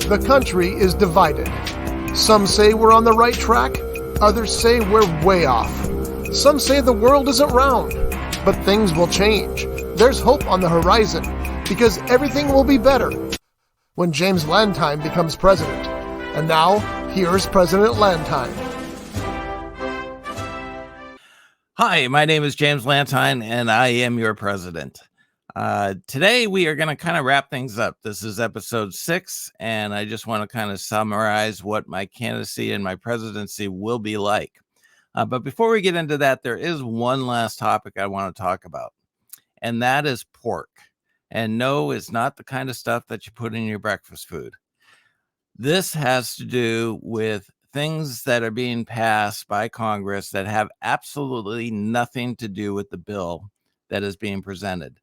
The country is divided. Some say we're on the right track, others say we're way off. Some say the world isn't round, but things will change. There's hope on the horizon, because everything will be better when James Lantiegne becomes president. And now, here's President Lantiegne. Hi, my name is James Lantiegne, and I am your president. Today, we are going to kind of wrap things up. This is episode 6, and I just want to kind of summarize what my candidacy and my presidency will be like. But before we get into that, there is one last topic I want to talk about, and that is pork. And no, it's not the kind of stuff that you put in your breakfast food. This has to do with things that are being passed by Congress that have absolutely nothing to do with the bill that is being presented.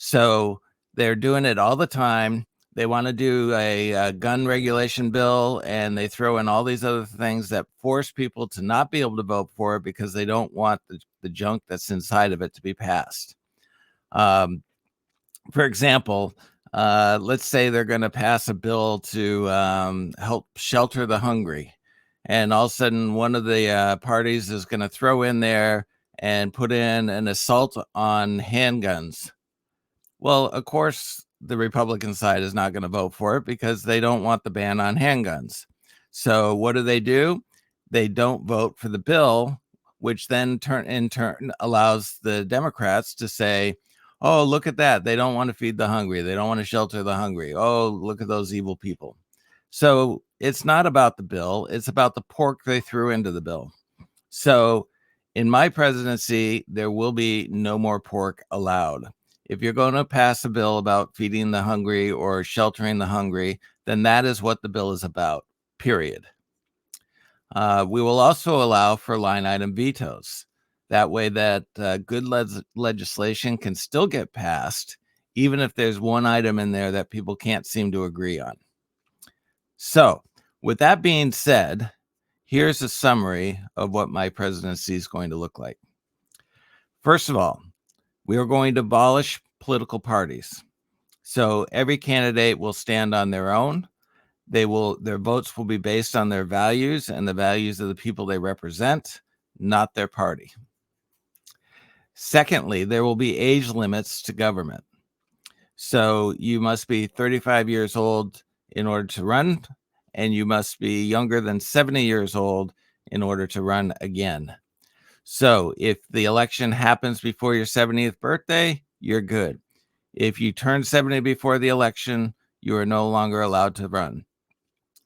So they're doing it all the time. They want to do a gun regulation bill, and they throw in all these other things that force people to not be able to vote for it because they don't want the junk that's inside of it to be passed. For example, let's say they're going to pass a bill to help shelter the hungry. And all of a sudden, one of the parties is going to throw in there and put in an assault on handguns. Well, of course, the Republican side is not going to vote for it because they don't want the ban on handguns. So what do? They don't vote for the bill, which then in turn allows the Democrats to say, oh, look at that. They don't want to feed the hungry. They don't want to shelter the hungry. Oh, look at those evil people. So it's not about the bill. It's about the pork they threw into the bill. So in my presidency, there will be no more pork allowed. If you're going to pass a bill about feeding the hungry or sheltering the hungry, then that is what the bill is about, period. We will also allow for line item vetoes. That way that good legislation can still get passed, even if there's one item in there that people can't seem to agree on. So with that being said, here's a summary of what my presidency is going to look like. First of all, we are going to abolish political parties. So every candidate will stand on their own. Their votes will be based on their values and the values of the people they represent, not their party. Secondly, there will be age limits to government. So you must be 35 years old in order to run, and you must be younger than 70 years old in order to run again. So if the election happens before your 70th birthday, you're good. If you turn 70 before the election, you are no longer allowed to run.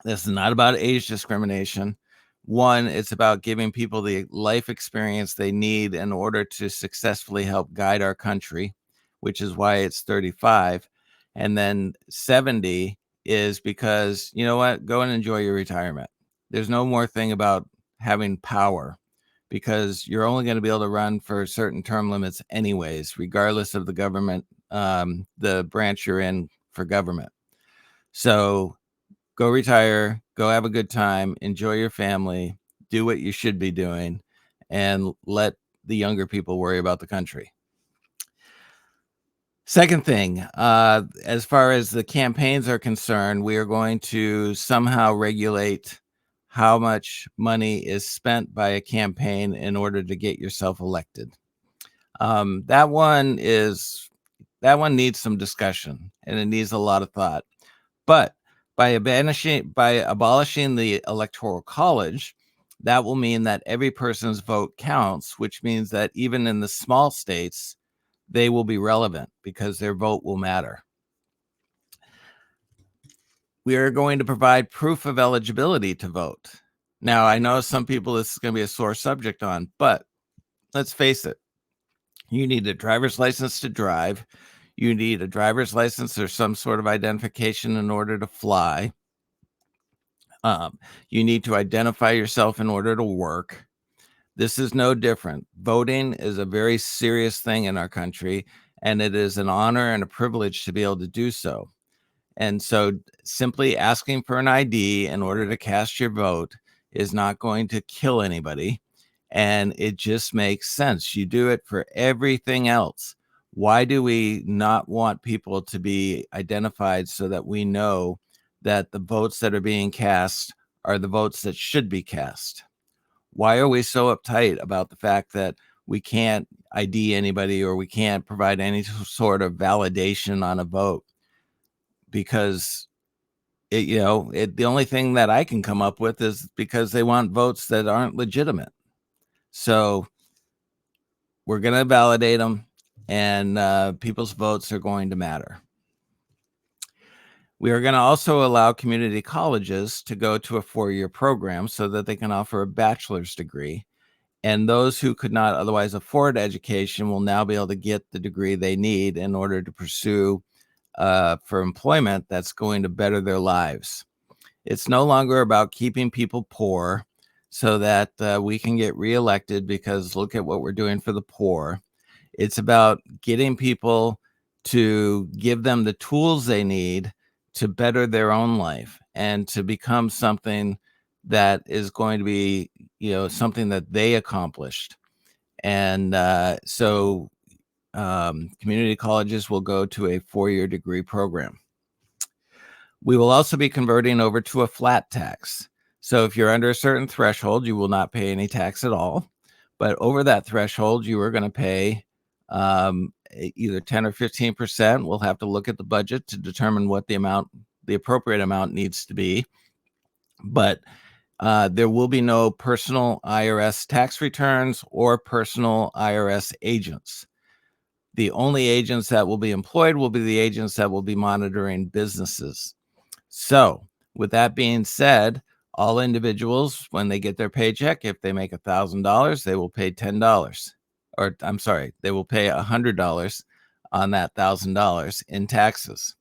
This is not about age discrimination. One, it's about giving people the life experience they need in order to successfully help guide our country, which is why it's 35. And then 70 is because, you know what, go and enjoy your retirement. There's no more thing about having power, because you're only going to be able to run for certain term limits anyways, regardless of the government, the branch you're in for government. So go retire, go have a good time, enjoy your family, do what you should be doing, and let the younger people worry about the country. Second thing, as far as the campaigns are concerned, we are going to somehow regulate how much money is spent by a campaign in order to get yourself elected. That one needs some discussion, and it needs a lot of thought. But by abolishing the Electoral College, that will mean that every person's vote counts, which means that even in the small states, they will be relevant because their vote will matter. We are going to provide proof of eligibility to vote. Now, I know some people this is going to be a sore subject on, but let's face it. You need a driver's license to drive. You need a driver's license or some sort of identification in order to fly. You need to identify yourself in order to work. This is no different. Voting is a very serious thing in our country, and it is an honor and a privilege to be able to do so. And so simply asking for an ID in order to cast your vote is not going to kill anybody. And it just makes sense. You do it for everything else. Why do we not want people to be identified so that we know that the votes that are being cast are the votes that should be cast. Why are we so uptight about the fact that we can't ID anybody or we can't provide any sort of validation on a vote? Because the only thing that I can come up with is because they want votes that aren't legitimate. So we're going to validate them, and people's votes are going to matter. We are going to also allow community colleges to go to a 4-year program so that they can offer a bachelor's degree. And those who could not otherwise afford education will now be able to get the degree they need in order to pursue for employment that's going to better their lives. It's no longer about keeping people poor so that we can get reelected because look at what we're doing for the poor. It's about getting people to give them the tools they need to better their own life and to become something that is going to be, something that they accomplished. And so community colleges will go to a 4-year degree program. We will also be converting over to a flat tax. So if you're under a certain threshold, you will not pay any tax at all. But over that threshold, you are going to pay either 10 or 15%. We'll have to look at the budget to determine what the appropriate amount needs to be. But there will be no personal IRS tax returns or personal IRS agents. The only agents that will be employed will be the agents that will be monitoring businesses. So with that being said, all individuals, when they get their paycheck, if they make $1,000, they will pay $10. Or I'm sorry, they will pay $100 on that $1,000 in taxes.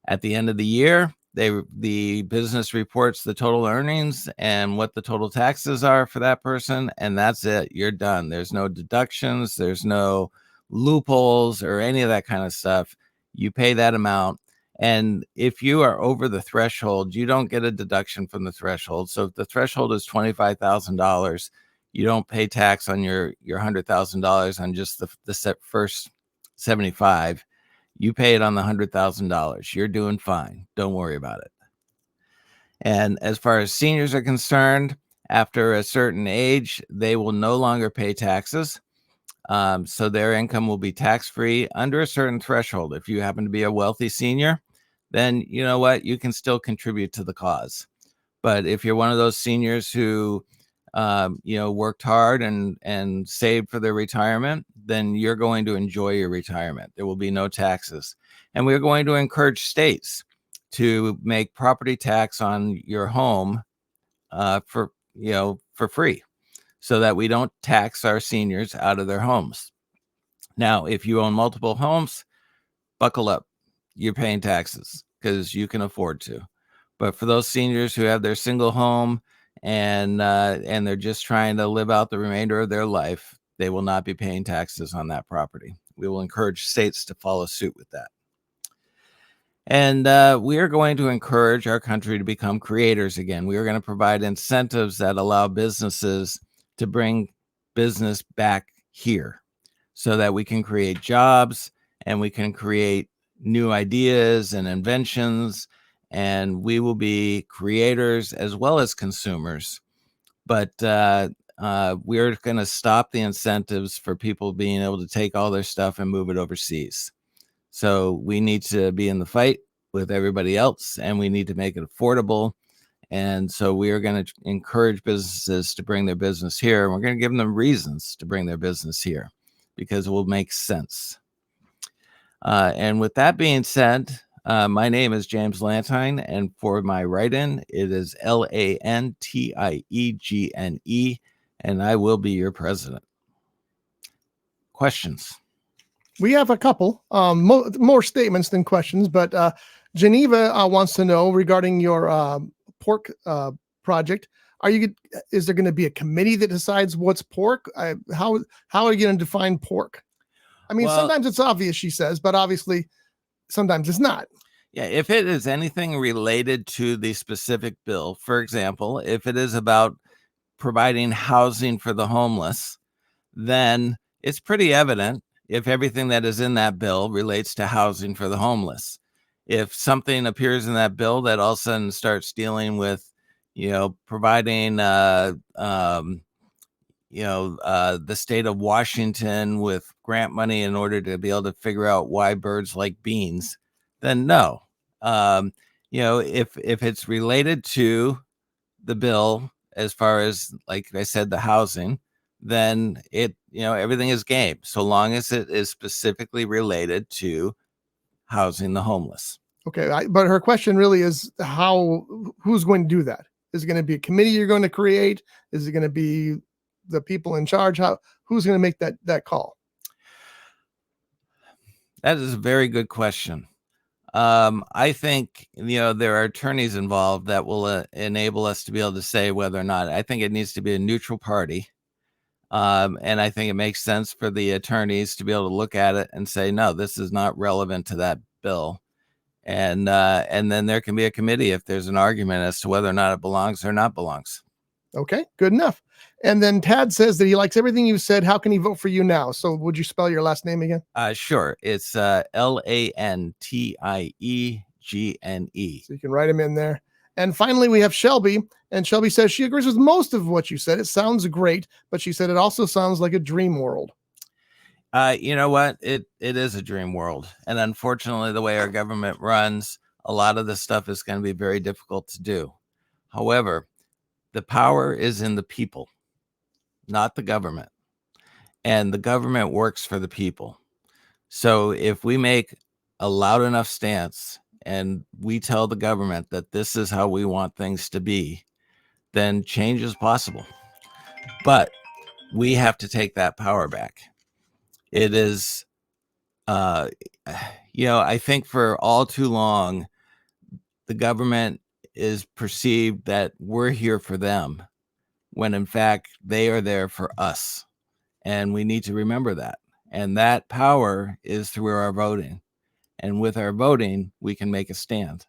At the end of the year, the business reports the total earnings and what the total taxes are for that person, and that's it. You're done. There's no deductions. There's no loopholes or any of that kind of stuff. You pay that amount. And if you are over the threshold, you don't get a deduction from the threshold. So if the threshold is $25,000, you don't pay tax on your $100,000 on just the first 75. You pay it on the $100,000. You're doing fine. Don't worry about it. And as far as seniors are concerned, after a certain age, they will no longer pay taxes. So their income will be tax-free under a certain threshold. If you happen to be a wealthy senior, then you know what? You can still contribute to the cause. But if you're one of those seniors who, worked hard and saved for their retirement, then you're going to enjoy your retirement. There will be no taxes. And we're going to encourage states to make property tax on your home for free, so that we don't tax our seniors out of their homes. Now, if you own multiple homes, buckle up. You're paying taxes because you can afford to. But for those seniors who have their single home and they're just trying to live out the remainder of their life, they will not be paying taxes on that property. We will encourage states to follow suit with that. And we are going to encourage our country to become creators again. We are going to provide incentives that allow businesses to bring business back here so that we can create jobs and we can create new ideas and inventions, and we will be creators as well as consumers. But we're going to stop the incentives for people being able to take all their stuff and move it overseas. So we need to be in the fight with everybody else, and we need to make it affordable. And so we are going to encourage businesses to bring their business here. And we're going to give them reasons to bring their business here because it will make sense. And with that being said, my name is James Lantiegne, and for my write-in, it is Lantiegne, and I will be your president. Questions? We have a couple, more statements than questions, but Geneva wants to know regarding your pork project. Is there going to be a committee that decides what's pork? How are you going to define pork? I mean, sometimes it's obvious, she says, but obviously sometimes it's not. Yeah, if it is anything related to the specific bill, for example, if it is about providing housing for the homeless, then it's pretty evident if everything that is in that bill relates to housing for the homeless. if something appears in that bill that all of a sudden starts dealing with, providing, the state of Washington with grant money in order to be able to figure out why birds like beans, then no. If it's related to the bill, as far as, like I said, the housing, then everything is game, so long as it is specifically related to housing the homeless. Okay, but her question really is who's going to do that? Is it going to be a committee you're going to create? Is it going to be the people in charge? Who's going to make that call? That is a very good question. I think, there are attorneys involved that will enable us to be able to say whether or not. I think it needs to be a neutral party. And I think it makes sense for the attorneys to be able to look at it and say, no, this is not relevant to that bill. And then there can be a committee if there's an argument as to whether or not it belongs or not belongs. Okay, good enough. And then Tad says that he likes everything you said. How can he vote for you now? So would you spell your last name again? Sure. It's Lantiegne. So you can write him in there. And finally, we have Shelby. And Shelby says she agrees with most of what you said. It sounds great, but she said it also sounds like a dream world. You know what? It is a dream world. And unfortunately, the way our government runs, a lot of this stuff is going to be very difficult to do. However, the power is in the people, not the government. And the government works for the people. So if we make a loud enough stance and we tell the government that this is how we want things to be, then change is possible. But we have to take that power back. It is, I think for all too long, the government is perceived that we're here for them, when in fact they are there for us. And we need to remember that. And that power is through our voting. And with our voting, we can make a stand.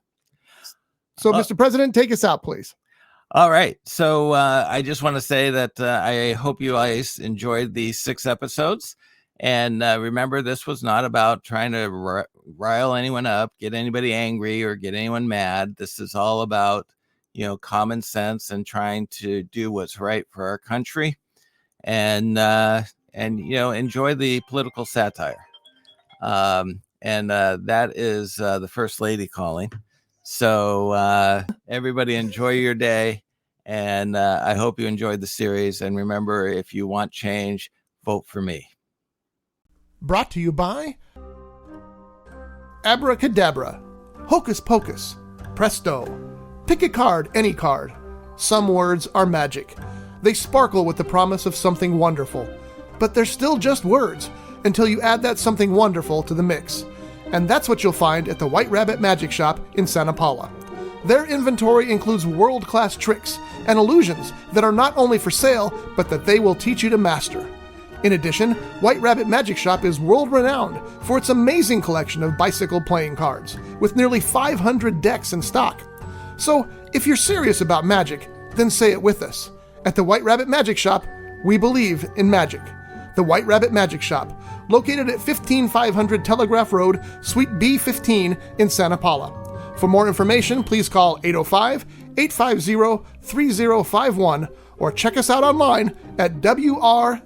So, Mr. President, take us out, please. All right. So I just want to say that I hope you guys enjoyed these 6 episodes. And remember, this was not about trying to rile anyone up, get anybody angry, or get anyone mad. This is all about, common sense and trying to do what's right for our country. And enjoy the political satire. And that is the First Lady calling. So everybody enjoy your day. And I hope you enjoyed the series. And remember, if you want change, vote for me. Brought to you by Abracadabra, Hocus Pocus, Presto. Pick a card, any card. Some words are magic. They sparkle with the promise of something wonderful. But they're still just words until you add that something wonderful to the mix. And that's what you'll find at the White Rabbit Magic Shop in Santa Paula. Their inventory includes world-class tricks and illusions that are not only for sale, but that they will teach you to master. In addition, White Rabbit Magic Shop is world-renowned for its amazing collection of bicycle playing cards, with nearly 500 decks in stock. So, if you're serious about magic, then say it with us. At the White Rabbit Magic Shop, we believe in magic. The White Rabbit Magic Shop, located at 15500 Telegraph Road, Suite B15 in Santa Paula. For more information, please call 805-850-3051 or check us out online at wr-magic.com.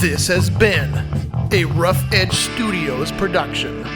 This has been a Rough Edge Studios production.